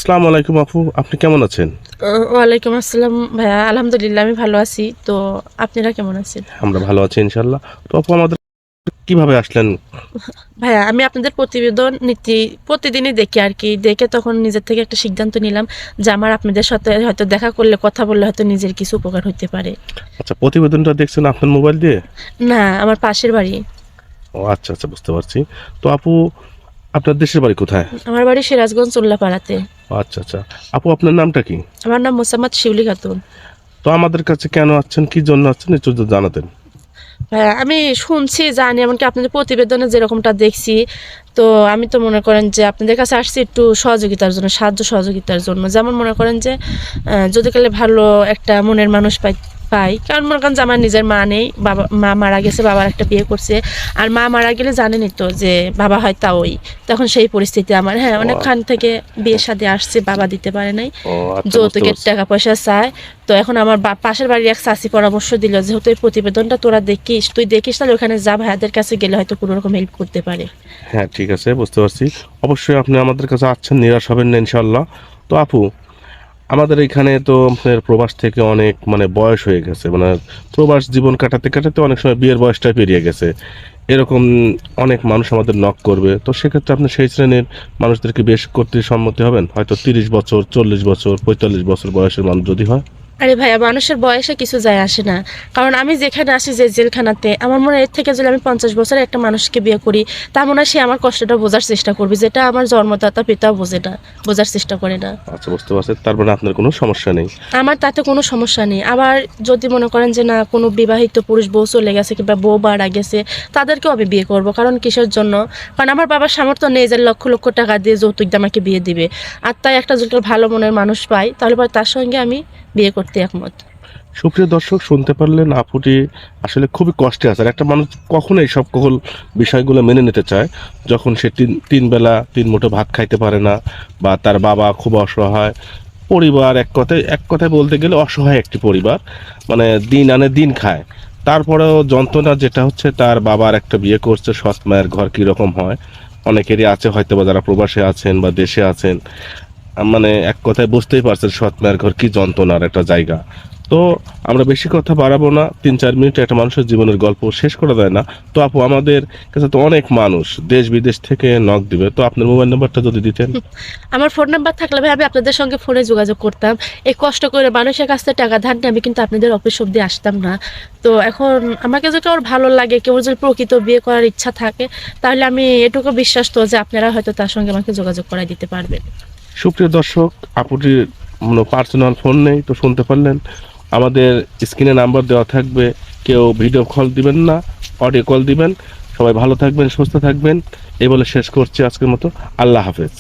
আসসালামু আলাইকুম আপু, আপনি কেমন আছেন? ওয়ালাইকুম আসসালাম ভাইয়া, আলহামদুলিল্লাহ আমি ভালো আছি। তো আপনারা কেমন আছেন? আমরা ভালো আছি ইনশাল্লাহ। তো আপু আমাদের কিভাবে আসলেন? ভাইয়া আমি আপনাদের প্রতিবেদন প্রতিদিনই দেখি আর কি, দেখে তখন নিজের থেকে একটা সিদ্ধান্ত নিলাম যে আমার আপনাদের সাথে হয়তো দেখা করলে, কথা বললে হয়তো নিজের কিছু উপকার হতে পারে। আচ্ছা, প্রতিবেদনটা দেখছেন আপনার মোবাইল দিয়ে? না, আমার পাশের বাড়ি। ও আচ্ছা আচ্ছা, বুঝতে পারছি। তো আপু, আপনার দেশের বাড়ি কোথায়? আমার বাড়ি সিরাজগঞ্জ উল্লাপাড়াতে। ও আচ্ছা আচ্ছা। আপু, আপনার নামটা কি? আমার নাম মোসাম্মদ শিউলি খাতুন। তো আমাদের কাছে কেন আসছেন, কি জন্য আসছেন, একটু যদি জানাতেন। ভাইয়া আমি শুনছি, জানি, এমনকি আপনাদের প্রতিবেদনে যেরকমটা দেখছি, তো আমি তো মনে করেন যে আপনাদের কাছে আসছি একটু সহযোগিতার জন্য, সাহায্য সহযোগিতার জন্য। যেমন মনে করেন যে যদি কালে ভালো একটা মনের মানুষ পাই, কারণ মনে করেন যে আমার নিজের মা নেই, মা মারা গেছে, বাবার একটা বিয়ে করছে। আর মা মারা গেলে জানেনই তো যে বাবা হয় তা ওই, তখন সেই পরিস্থিতি আমার, হ্যাঁ, ও অনেকক্ষণ থেকে বিয়ে শাদী আসছে, বাবা দিতে পারে নাই, ও আচ্ছা, বুঝতে যৌতুকের পারছি। টাকা পয়সা চায়। তো এখন আমার পাশের বাড়ির এক চাচি পরামর্শ দিল, যেহেতু এই প্রতিবেদনটা তুই দেখিস, তাহলে ওখানে যা, ভাইয়াদের কাছে গেলে হয়তো কোনো রকম হেল্প করতে পারে। হ্যাঁ, ঠিক আছে, বুঝতে পারছি। অবশ্যই আপনি আমাদের কাছে আসছেন, নিরাশ হবেন না ইনশাল্লাহ। তো আপু, আমাদের এখানে তো আপনার প্রবাস থেকে অনেক বয়স হয়ে গেছে, প্রবাস জীবন কাটাতে কাটাতে অনেক সময় বিয়ের বয়সটা পেরিয়ে গেছে। এরকম অনেক মানুষ আমাদের নক করবে, তো সেক্ষেত্রে আপনি সেই শ্রেণীর মানুষদেরকে বেশ করতে সম্মতি হবেন? হয়তো 30 বছর, 40 বছর, 45 বছর বয়সের মানুষ যদি হয়। আরে ভাইয়া, মানুষের বয়সে কিছু যায় আসে না। কারণ আমি যেখানে আসি, যে জেলখানাতে, আমার মনে হয় এর থেকে যদি আমি 50 বছরের একটা মানুষকে বিয়ে করি, তা মনে হয় সে আমার কষ্টটা বোঝার চেষ্টা করবে, যেটা আমার জন্মদাতা পিতাও বোঝে না, বোঝার চেষ্টা করে না। আচ্ছা, বুঝতে পারছি, তার মানে আপনার কোনো সমস্যা নেই। আমার তাতে কোনো সমস্যা নেই। আবার যদি মনে করেন যে না, কোনো বিবাহিত পুরুষ বউ চলে গেছে কিংবা বউ মারা গেছে, তাদেরকেও আমি বিয়ে করব। কারণ কিসের জন্য? কারণ আমার বাবার সামর্থ্য নেই যে লক্ষ লক্ষ টাকা দিয়ে যৌতুক দিয়ে আমাকে বিয়ে দিবে। আর তাই একটা যদি ভালো মনের মানুষ পাই, তাহলে পরে তার সঙ্গে আমি বিয়ে করতে একমত। সুপ্রিয় দর্শক, শুনতে পারলেন, আপুটি আসলে খুবই কষ্টে আছে। আর একটা মানুষ কখন এই সকল বিষয়গুলো মেনে নিতে চায়, যখন সে তিন বেলা তিন মুঠো ভাত খাইতে পারে না, বা তার বাবা খুব অসহায় পরিবার, এক কথায় বলতে গেলে অসহায় একটি পরিবার, দিন আনে দিন খায়। তারপরেও যন্ত্রণা যেটা হচ্ছে, তার বাবার একটা বিয়ে করছে, সৎ মায়ের ঘর কীরকম হয় অনেকেরই আছে, হয়তো বা যারা প্রবাসে আছেন বা দেশে আছেন, এক কথায় বুঝতেই পারছেন সৎ মায়ের ঘর কি যন্ত্রণার একটা জায়গা। তো আমরা বেশি কথা বাড়াবো না, 3-4 মিনিটে একটা মানুষের জীবনের গল্প শেষ করা যায় না। তো আপু, আমাদের কাছে তো অনেক মানুষ দেশ বিদেশ থেকে নক দিবে, তো আপনার মোবাইল নাম্বারটা যদি দিতেন। আমার ফোন নাম্বার থাকলে ভাই আমি আপনাদের সঙ্গে ফোনে যোগাযোগ করতাম। এই কষ্ট করে মানুষের কাছ থেকে টাকা ধার নিয়ে আমি কিন্তু আপনাদের অফিস অব্দি আসতাম না। তো এখন আমাকে যদি ওর ভালো লাগে, কেউ যদি প্রকৃত বিয়ে করার ইচ্ছা থাকে, তাহলে আমি এটুকু বিশ্বাস তো যে আপনারা হয়তো তার সঙ্গে আমাকে যোগাযোগ করাই দিতে পারবেন। সুপ্রিয় দর্শক, আপুটির পার্সোনাল ফোন নেই, তো শুনতে পারলেন, আমাদের স্ক্রিনে নাম্বার দেওয়া থাকবে। কেউ ভিডিও কল দিবেন না, অডিও কল দিবেন। সবাই ভালো থাকবেন, সুস্থ থাকবেন, এই বলে শেষ করছি আজকের মতো। আল্লাহ হাফেজ।